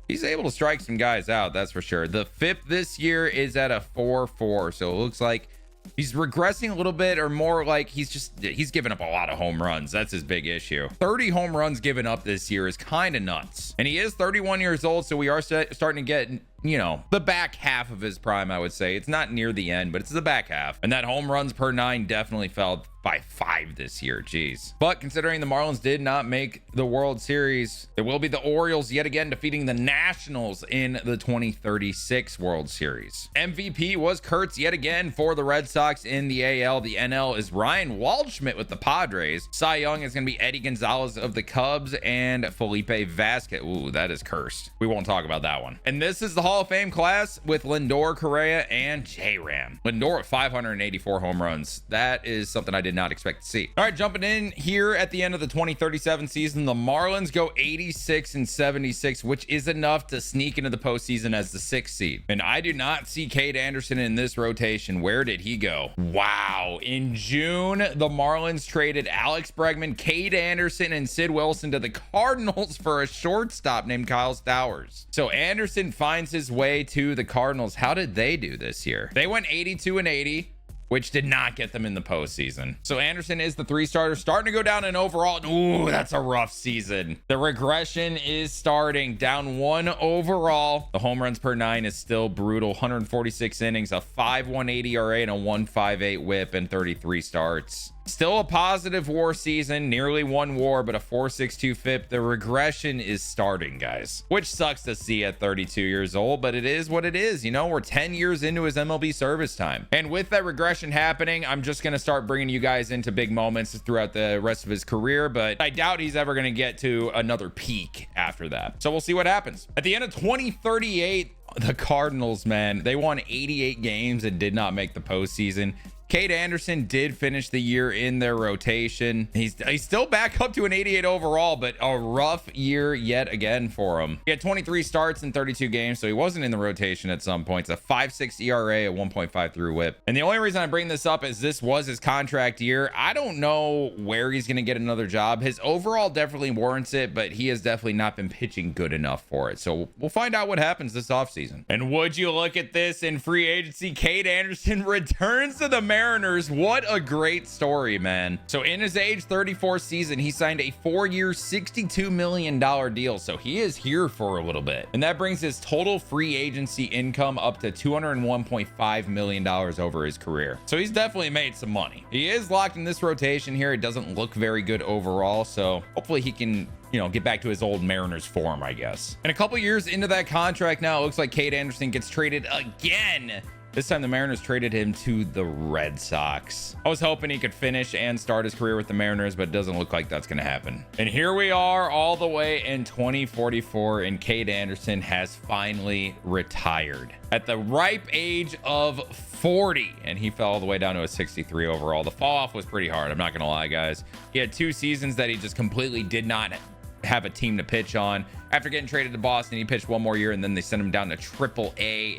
Speaker 1: He's able to strike some guys out, that's for sure. The FIP this year is at a 4.4, so it looks like he's regressing a little bit, or more like he's given up a lot of home runs. That's his big issue. 30 home runs given up this year is kind of nuts. And he is 31 years old, so we are starting to get, you know, the back half of his prime, I would say. It's not near the end, but it's the back half. And that home runs per 9 definitely fell by 5 this year. Jeez. But considering the Marlins did not make the World Series, it will be the Orioles yet again defeating the Nationals in the 2036 World Series. MVP was Kurtz yet again for the Red Sox in the AL. The NL is Ryan Waldschmidt with the Padres. Cy Young is going to be Eddie Gonzalez of the Cubs and Felipe Vasquez. Ooh, that is cursed. We won't talk about that one. And this is the Hall of Fame class with Lindor, Correa, and J-Ram. Lindor with 584 home runs. That is something I did not expect to see. All right, jumping in here at the end of the 2037 season, the Marlins go 86-76, which is enough to sneak into the postseason as the 6th seed. And I do not see Kade Anderson in this rotation. Where did he go? Wow. In June, the Marlins traded Alex Bregman, Kade Anderson, and Sid Wilson to the Cardinals for a shortstop named Kyle Stowers. So Anderson finds his way to the Cardinals. How did they do this year? They went 82-80, which did not get them in the postseason. So Anderson is the 3-starter, starting to go down in overall. Ooh, that's a rough season. The regression is starting, down 1 overall. The home runs per 9 is still brutal. 146 innings, a 5.18 ERA, and a 1.58 WHIP, and 33 starts. Still a positive WAR season, nearly 1 WAR, but a 4.62 FIP. The regression is starting, guys, which sucks to see at 32 years old, but it is what it is. You know, we're 10 years into his MLB service time. And with that regression happening, I'm just going to start bringing you guys into big moments throughout the rest of his career, but I doubt he's ever going to get to another peak after that. So we'll see what happens. At the end of 2038, the Cardinals, man, they won 88 games and did not make the postseason. Kade Anderson did finish the year in their rotation. He's still back up to an 88 overall, but a rough year yet again for him. He had 23 starts in 32 games, so he wasn't in the rotation at some points. A 5.6 ERA, a 1.53 WHIP. And the only reason I bring this up is this was his contract year. I don't know where he's going to get another job. His overall definitely warrants it, but he has definitely not been pitching good enough for it. So we'll find out what happens this offseason. And would you look at this, in free agency, Kade Anderson returns to the Mariners. What a great story, man. So in his age 34 season, he signed a 4-year, $62 million deal. So he is here for a little bit. And that brings his total free agency income up to $201.5 million over his career. So he's definitely made some money. He is locked in this rotation here. It doesn't look very good overall. So hopefully he can, you know, get back to his old Mariners form, I guess. And a couple years into that contract now, it looks like Kade Anderson gets traded again. This time the Mariners traded him to the Red Sox. I was hoping he could finish and start his career with the Mariners, but it doesn't look like that's going to happen. And here we are all the way in 2044, and Kade Anderson has finally retired at the ripe age of 40, and he fell all the way down to a 63 overall. The fall off was pretty hard. I'm not going to lie, guys. He had 2 seasons that he just completely did not have a team to pitch on. After getting traded to Boston, he pitched 1 more year, and then they sent him down to AAA.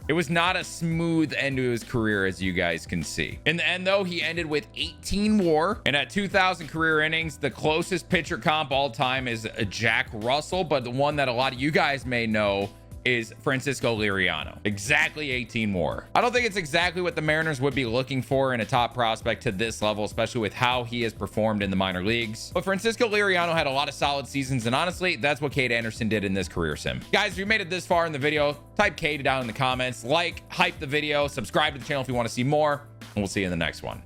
Speaker 1: It was not a smooth end to his career, as you guys can see. In the end, though, he ended with 18 WAR, and at 2,000 career innings, the closest pitcher comp all time is Jack Russell, but the one that a lot of you guys may know is Francisco Liriano. Exactly 18 WAR. I don't think it's exactly what the Mariners would be looking for in a top prospect to this level, especially with how he has performed in the minor leagues. But Francisco Liriano had a lot of solid seasons, and honestly, that's what Kade Anderson did in this career sim. Guys, if you made it this far in the video, type Kade down in the comments, like, hype the video, subscribe to the channel if you want to see more, and we'll see you in the next one.